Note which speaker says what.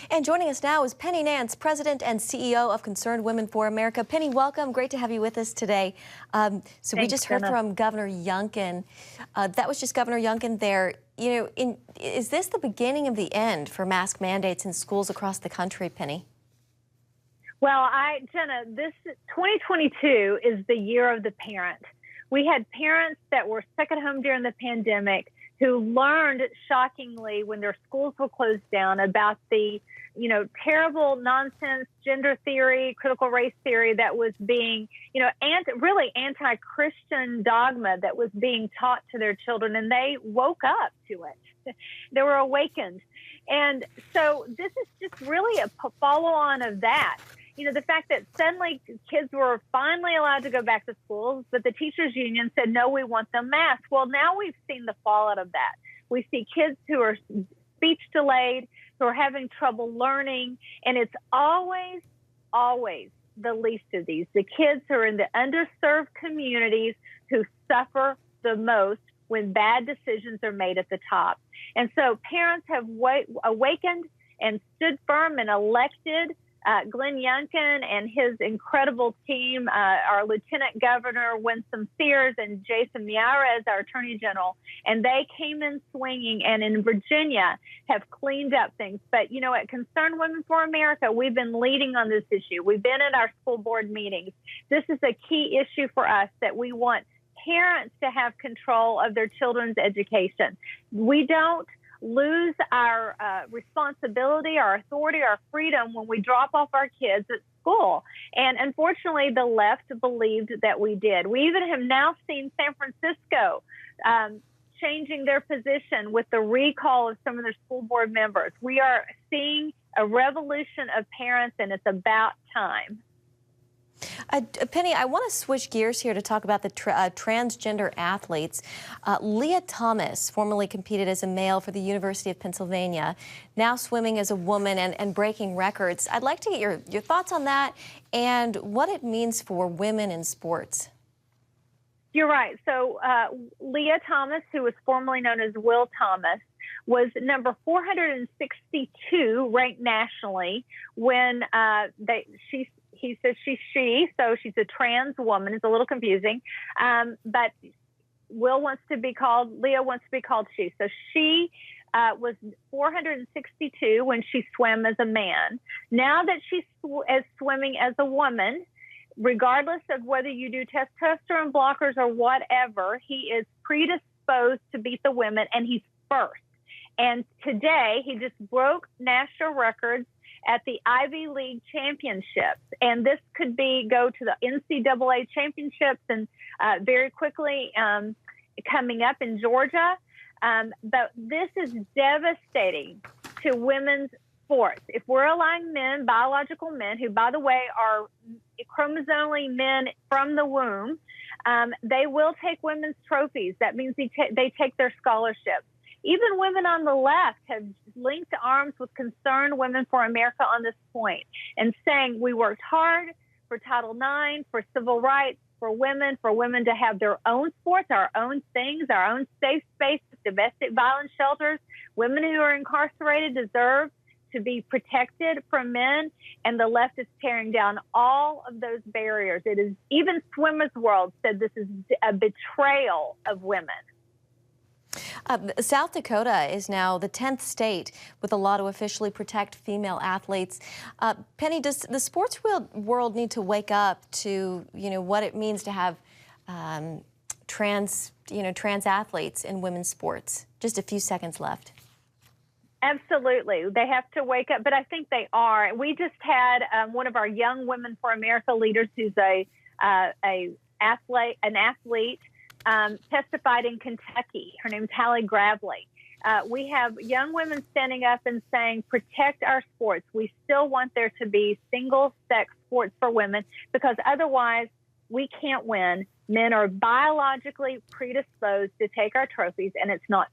Speaker 1: And joining us now is Penny Nance, President and CEO of Concerned Women for America. Penny, welcome. Great to have you with us today. We just heard from Governor Youngkin. That was just Governor Youngkin there. You know, is this the beginning of the end for mask mandates in schools across the country, Penny?
Speaker 2: Well, Jenna, this 2022 is the year of the parent. We had parents that were stuck at home during the pandemic who learned shockingly when their schools were closed down about the, terrible nonsense gender theory, critical race theory that was being, really anti-Christian dogma that was being taught to their children, and they woke up to it. They were awakened. And so this is just really a follow-on of that. The fact that suddenly kids were finally allowed to go back to schools, but the teachers union said, no, we want them masked. Well, now we've seen the fallout of that. We see kids who are speech delayed, who are having trouble learning, and it's always the least of these. The kids who are in the underserved communities who suffer the most when bad decisions are made at the top. And so parents have awakened and stood firm and elected Glenn Youngkin and his incredible team, our Lieutenant Governor Winsome Sears and Jason Miyares, our Attorney General, and they came in swinging and in Virginia have cleaned up things. But, at Concerned Women for America, we've been leading on this issue. We've been at our school board meetings. This is a key issue for us that we want parents to have control of their children's education. We don't lose our responsibility, our authority, our freedom when we drop off our kids at school. And unfortunately, the left believed that we did. We even have now seen San Francisco changing their position with the recall of some of their school board members. We are seeing a revolution of parents, and it's about time.
Speaker 1: Penny, I want to switch gears here to talk about the transgender athletes. Leah Thomas formerly competed as a male for the University of Pennsylvania, now swimming as a woman and breaking records. I'd like to get your thoughts on that and what it means for women in sports.
Speaker 2: You're right. So Leah Thomas, who was formerly known as Will Thomas, was number 462 ranked nationally when he says she's she, so she's a trans woman. It's a little confusing. But Leah wants to be called she. So she was 462 when she swam as a man. Now that she's swimming as a woman, regardless of whether you do testosterone blockers or whatever, he is predisposed to beat the women, and he's first. And today, he just broke national records at the Ivy League championships. And this could go to the NCAA championships and very quickly coming up in Georgia. But this is devastating to women's sports. If we're allowing men, biological men, who, by the way, are chromosomally men from the womb, they will take women's trophies. That means they take their scholarships. Even women on the left have linked arms with Concerned Women for America on this point and saying we worked hard for Title IX, for civil rights, for women to have their own sports, our own things, our own safe spaces, domestic violence shelters. Women who are incarcerated deserve to be protected from men, and the left is tearing down all of those barriers. It is, even Swimmers World said this is a betrayal of women.
Speaker 1: South Dakota is now the 10th state with a law to officially protect female athletes. Penny, does the sports world need to wake up to, what it means to have trans athletes in women's sports? Just a few seconds left.
Speaker 2: Absolutely. They have to wake up, but I think they are. We just had one of our Young Women for America leaders who's an athlete, testified in Kentucky. Her name's Hallie Gravely. We have young women standing up and saying, protect our sports. We still want there to be single-sex sports for women because otherwise we can't win. Men are biologically predisposed to take our trophies, and it's not